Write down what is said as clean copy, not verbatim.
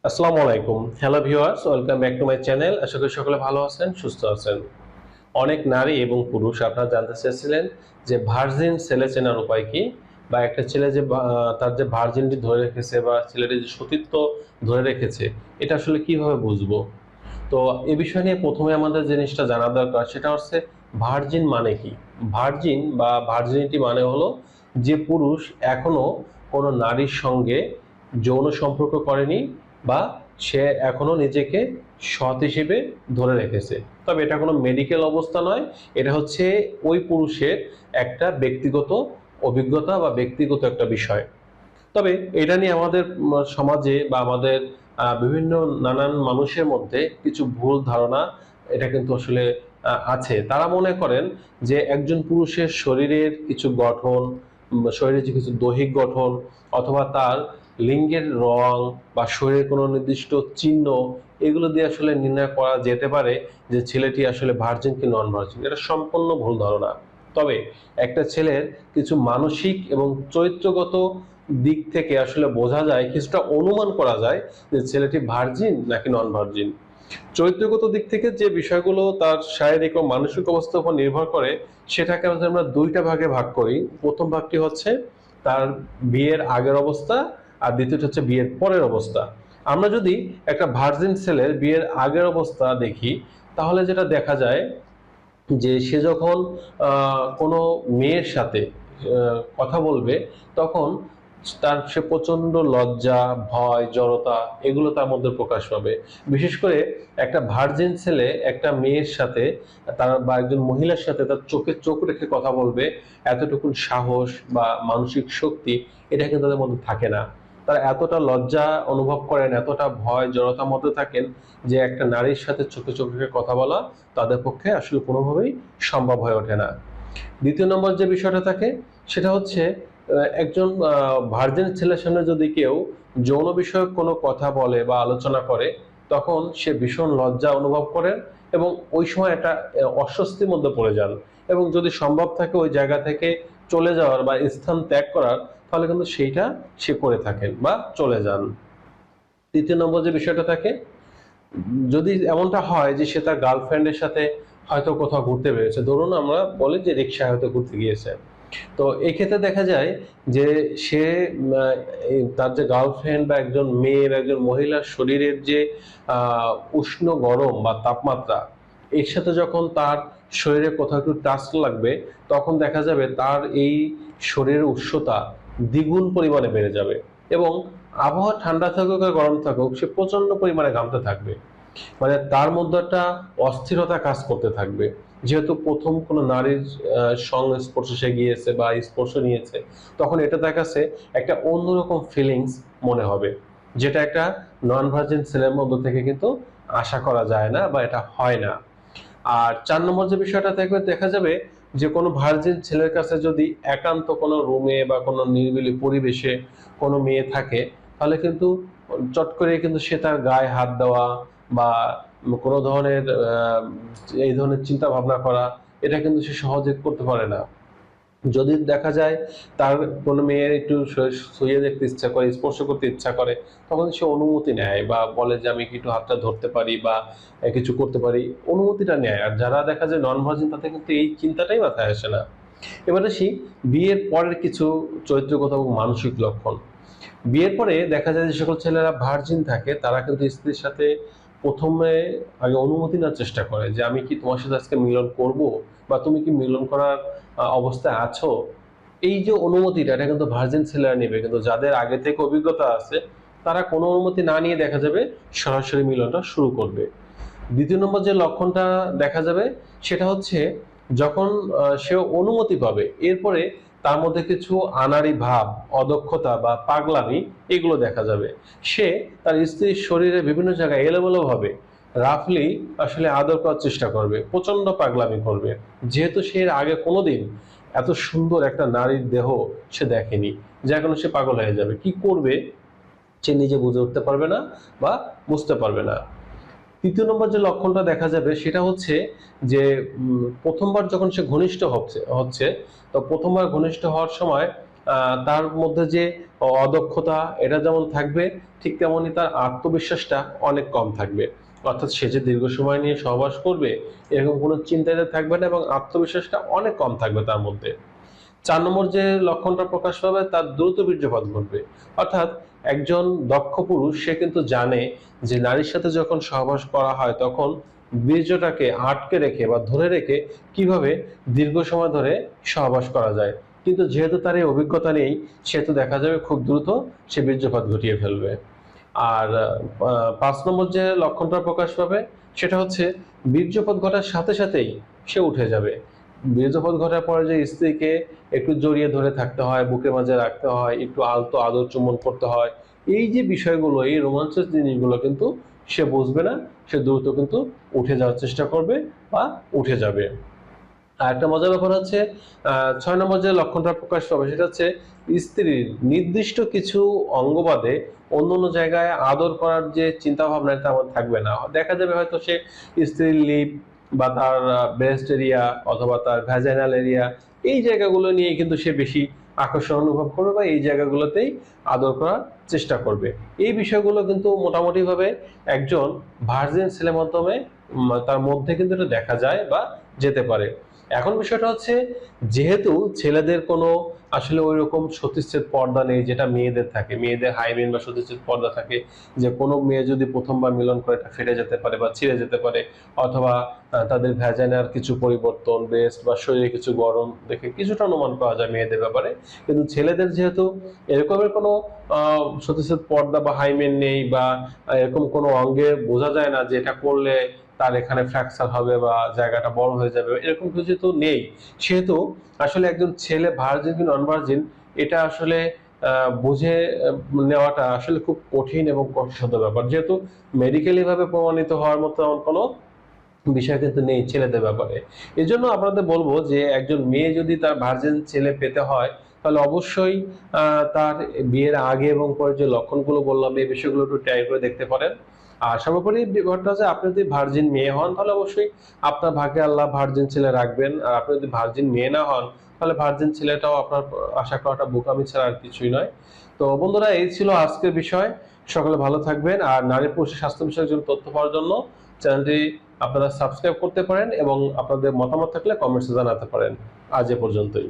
আসসালামু আলাইকুম। Hello viewers, welcome back to my channel. আশা করি সকলে ভালো আছেন, সুস্থ আছেন। অনেক নারী এবং পুরুষ আপনারা জানতে চেয়েছিলেন যে ভার্জিন ছেলে চেনার উপায় কি, বা একটা ছেলে যে তার যে ভার্জিনটি ধরে রেখেছে বা ছেলেটি যে সতীত্ব ধরে রেখেছে, এটা আসলে কিভাবে বুঝবো। তো এ বিষয় নিয়ে প্রথমে আমাদের জিনিসটা জানা দরকার, সেটা হচ্ছে ভার্জিন মানে কি। ভার্জিন বা ভার্জিনিটি মানে হলো যে পুরুষ এখনো কোনো নারীর সঙ্গে যৌন সম্পর্ক করেনি, বা সে এখনো নিজেকে সৎ হিসেবে ধরে রেখেছে। তবে এটা কোনো মেডিকেল অবস্থা নয়, এটা হচ্ছে ওই পুরুষের একটা ব্যক্তিগত অভিজ্ঞতা বা ব্যক্তিগত একটা বিষয়। তবে এটা নিয়ে আমাদের সমাজে বা আমাদের বিভিন্ন নানান মানুষের মধ্যে কিছু ভুল ধারণা এটা কিন্তু আসলে আছে। তারা মনে করেন যে একজন পুরুষের শরীরের কিছু গঠন, শরীরের যে কিছু দৈহিক গঠন, অথবা তার লিঙ্গের রং বা শরীরের কোনো নির্দিষ্ট চিহ্ন, এগুলো দিয়ে আসলে নির্ণয় করা যেতে পারে যে ছেলেটি আসলে ভার্জিন কি নন ভার্জিন। এটা সম্পূর্ণ ভুল ধারণা। তবে একটা ছেলের কিছু মানসিক এবং চরিত্রগত দিক থেকে আসলে বোঝা যায়, কিছুটা অনুমান করা যায় যে ছেলেটি ভার্জিন নাকি নন ভার্জিন। চরিত্রগত দিক থেকে যে বিষয়গুলো তার শারীরিক ও মানসিক অবস্থার উপর নির্ভর করে, সেটাকে আমরা দুইটা ভাগে ভাগ করি। প্রথম ভাগটি হচ্ছে তার বিয়ের আগের অবস্থা, আর দ্বিতীয়টি হচ্ছে বিয়ের পরের অবস্থা। আমরা যদি একটা ভার্জিন ছেলের বিয়ের আগের অবস্থা দেখি, তাহলে যেটা দেখা যায় যে সে যখন কোনো মেয়ের সাথে কথা বলবে, তখন সে প্রচন্ড লজ্জা, ভয়, জড়তা এগুলো তার মধ্যে প্রকাশ পাবে। বিশেষ করে একটা ভার্জিন ছেলে একটা মেয়ের সাথে, তার বা একজন মহিলার সাথে তার চোখে চোখ রেখে কথা বলবে, এতটুকুন সাহস বা মানসিক শক্তি এটা কিন্তু তাদের মধ্যে থাকে না। তারা এতটা লজ্জা অনুভব করেন, এতটা ভয় জড়তার মধ্যে থাকেন যে একটা নারীর সাথে চোখে চোখ রেখে কথা বলা তাদের পক্ষে আসলে কোনোভাবেই সম্ভব হয়ে ওঠে না। দ্বিতীয় নম্বর যে বিষয়টা থাকে, সেটা হচ্ছে একজন ভার্জিন ছেলের সামনে যদি কেউ যৌন বিষয়ক কোনো কথা বলে বা আলোচনা করে, তখন সে ভীষণ লজ্জা অনুভব করে এবং ওই সময় একটা অস্বস্তির মধ্যে পড়ে যান। এবং যদি সম্ভব থাকে ওই জায়গা থেকে চলে যাওয়ার বা স্থান ত্যাগ করার, তাহলে কিন্তু সেইটা সে করে থাকেন বা চলে যান। তৃতীয় নম্বর যে বিষয়টা থাকে, যদি এমনটা হয় যে সে তার গার্লফ্রেন্ডের সাথে হয়তো কোথাও ঘুরতে বেরিয়েছে, ধরুন আমরা বলি যে রিক্সায় হয়তো ঘুরতে গিয়েছে, তো এক্ষেত্রে দেখা যায় যে সে তার যে গার্লফ্রেন্ড বা একজন মেয়ে বা একজন মহিলার শরীরের যে উষ্ণ গরম বা তাপমাত্রা, এর সাথে যখন তার শরীরে কোথাও একটু টাচ লাগবে, তখন দেখা যাবে তার এই শরীরের উষ্ণতা দ্বিগুণ পরিমাণে বেড়ে যাবে। এবং আবহাওয়া ঠান্ডা থাকুক আর গরম থাকুক, সে প্রচন্ড পরিমাণে ঘামতে থাকবে। মানে তার মধ্যে একটা অস্থিরতা কাজ করতে থাকবে, যেহেতু প্রথম কোনো নারীর সংস্পর্শে সে গিয়েছে বা স্পর্শ নিয়েছে, তখন এটা তার কাছে একটা অন্যরকম ফিলিংস মনে হবে, যেটা একটা নন ভার্জিন ছেলের মধ্যে থেকে কিন্তু আশা করা যায় না বা এটা হয় না। আর ৪ নম্বর যে বিষয়টা থাকবে, দেখা যাবে যে কোনো ভার্জিন ছেলের কাছে যদি একান্ত কোনো রুমে বা কোনো নিরিবিলি পরিবেশে কোনো মেয়ে থাকে, তাহলে কিন্তু চট করে কিন্তু সে তার গায়ে হাত দেওয়া বা কোনো ধরনের এই ধরনের চিন্তা ভাবনা করা, এটা কিন্তু সে সহজে করতে পারে না। যদি দেখা যায় তার কোনো মেয়ের একটু ছুঁয়ে দেখতে ইচ্ছা করে, স্পর্শ করতে ইচ্ছা করে, তখন সে অনুমতি নেয় বা বলে যে আমি কি একটু হাতটা ধরতে পারি বা কিছু করতে পারি, অনুমতিটা নেয়। আর যারা দেখা যায় নন ভার্জিন, তাদের কিন্তু এই চিন্তাটাই মাথায় আসে না। এবার আসি বিয়ের পরের কিছু চরিত্রগত এবং মানসিক লক্ষণ। বিয়ের পরে দেখা যায় যে সকল ছেলেরা ভার্জিন থাকে, তারা কিন্তু স্ত্রীর সাথে প্রথমে আগে অনুমতি নেওয়ার চেষ্টা করে যে আমি কি তোমার সাথে আজকে মিলন করব, বা তুমি কি মিলন করার অবস্থায় আছো। এই যে অনুমতিটা, এটা কিন্তু ভার্জিন ছেলেরা নেবে, কিন্তু যাদের আগে থেকে অভিজ্ঞতা আছে তারা কোনো অনুমতি না নিয়ে দেখা যাবে সরাসরি মিলনটা শুরু করবে। দ্বিতীয় নম্বর যে লক্ষণটা দেখা যাবে, সেটা হচ্ছে যখন সে অনুমতি পাবে, এরপরে তার মধ্যে কিছু আনাড়ি ভাব, অদক্ষতা বা পাগলামি এগুলো দেখা যাবে। সে তার স্ত্রীর শরীরে বিভিন্ন জায়গায় এলোমেলো ভাবে রাফলি আসলে আদর করার চেষ্টা করবে, প্রচন্ড পাগলামি করবে, যেহেতু সে এর আগে কোনোদিন এত সুন্দর একটা নারীর দেহ সে দেখেনি, যার কারণে সে পাগল হয়ে যাবে। কি করবে সে নিজে বুঝে উঠতে পারবে না বা বুঝতে পারবে না। তৃতীয় নম্বর যে লক্ষণটা দেখা যাবে, সেটা হচ্ছে যে প্রথমবার যখন সে ঘনিষ্ঠ হচ্ছে হচ্ছে তো প্রথমবার ঘনিষ্ঠ হওয়ার সময় তার মধ্যে যে অদক্ষতা এটা যেমন থাকবে, ঠিক তেমনি তার আত্মবিশ্বাসটা অনেক কম থাকবে। অর্থাৎ সে যে দীর্ঘ সময় নিয়ে সহবাস করবে এরকম কোনো চিন্তাতে থাকবে না এবং আত্মবিশ্বাসটা অনেক কম থাকবে তার মধ্যে। ৪ নম্বর যে লক্ষণটা প্রকাশ পাবে তার দ্রুত বীর্যপাত ঘটবে। অর্থাৎ একজন দক্ষ পুরুষ সে কিন্তু জানে যে নারীর সাথে যখন সহবাস করা হয় তখন বীর্যটাকে আটকে রেখে বা ধরে রেখে কিভাবে দীর্ঘ সময় ধরে সহবাস করা যায়। কিন্তু যেহেতু তার এই অভিজ্ঞতা নেই সেহেতু দেখা যাবে খুব দ্রুত সে বীর্যপাত ঘটিয়ে ফেলবে। আর ৫ নম্বর যে লক্ষণটা প্রকাশ পাবে সেটা হচ্ছে বীর্যপাত ঘটার সাথে সাথেই সে উঠে যাবে। বীর্যপাত ঘটার পরে যে স্ত্রীকে একটু জড়িয়ে ধরে থাকতে হয়, বুকের মাঝে রাখতে হয়, একটু আলতো আদর চুম্বন করতে হয়, এই যে বিষয়গুলো, এই রোমাঞ্চের জিনিসগুলো কিন্তু সে বুঝবে না, সে দ্রুত কিন্তু উঠে যাওয়ার চেষ্টা করবে বা উঠে যাবে। আর একটা মজার ব্যাপার হচ্ছে ৬ নম্বর যে লক্ষণটা প্রকাশ পাবে সেটা হচ্ছে স্ত্রীর নির্দিষ্ট কিছু অঙ্গ বাদে অন্য জায়গায় আদর করার যে চিন্তা ভাবনা এটা আমার থাকবে না। দেখা যাবে হয়তো সে স্ত্রীর লিপ বা তার ব্রেস্ট এরিয়া অথবা তার ভ্যাজাইনাল এরিয়া এই জায়গাগুলো নিয়ে কিন্তু সে বেশি আকর্ষণ অনুভব করবে বা এই জায়গাগুলোতেই আদর করার চেষ্টা করবে। এই বিষয়গুলো কিন্তু মোটামুটিভাবে একজন ভার্জিন ছেলের মাধ্যমে তার মধ্যে কিন্তু এটা দেখা যায় বা যেতে পারে। এখন বিষয়টা হচ্ছে যেহেতু ছেলেদের কোনো আসলে ওই রকম সতীচ্ছেদ পর্দা নেই যেটা মেয়েদের থাকে, মেয়েদের হাইমেন বা সতীচ্ছেদ পর্দা থাকে যে কোনো মেয়ে যদি প্রথমবার মিলন করে এটা ফেটে যেতে পারে বা ছিঁড়ে যেতে পারে, অথবা তাদের ভ্যাজাইনার কিছু পরিবর্তন, ব্রেস্ট বা শরীরে কিছু গরম দেখে কিছুটা অনুমান করা যায় মেয়েদের ব্যাপারে। কিন্তু ছেলেদের যেহেতু এরকমের কোনো সতীচ্ছেদ পর্দা বা হাইমেন নেই বা এরকম কোনো অঙ্গে বোঝা যায় না যে এটা করলে তার এখানে ফ্র্যাকচার হবে বা জায়গাটা বড় হয়ে যাবে, এরকম কিছু তো নেই। সেহেতু আসলে একজন ছেলে ভার্জিন কি নন ভার্জিন এটা আসলে বুঝে নেওয়াটা আসলে খুব কঠিন এবং কষ্টসাধ্য ব্যাপার, যেহেতু মেডিকেলি ভাবে প্রমাণিত হওয়ার মতো এমন কোনো বিষয় কিন্তু নেই ছেলেদের ব্যাপারে। এই জন্য আপনাদের বলবো যে একজন মেয়ে যদি তার ভার্জিন ছেলে পেতে হয় তাহলে অবশ্যই তার বিয়ের আগে এবং পরে যে লক্ষণগুলো বললাম এই বিষয়গুলো একটু ট্রাই করে দেখতে পারেন। আর সর্বোপরি ব্যাপারটা হচ্ছে আপনি যদি ভার্জিন মেয়ে হন তাহলে অবশ্যই আপনার ভাগ্যে আল্লাহ ভার্জিন ছেলে রাখবেন। আর আপনি যদি ভার্জিন মেয়ে না হন তাহলে ভার্জিন ছেলেটাও আপনার আশা করাটা বোকামি ছাড়া আর কিছুই নয়। তো বন্ধুরা এই ছিল আজকের বিষয়। সকলে ভালো থাকবেন। আর নারী পুরুষের স্বাস্থ্য বিষয়ক জন্য তথ্য পাওয়ার জন্য চ্যানেলটি আপনারা সাবস্ক্রাইব করতে পারেন এবং আপনাদের মতামত থাকলে কমেন্টসে জানাতে পারেন। আজ এ পর্যন্তই।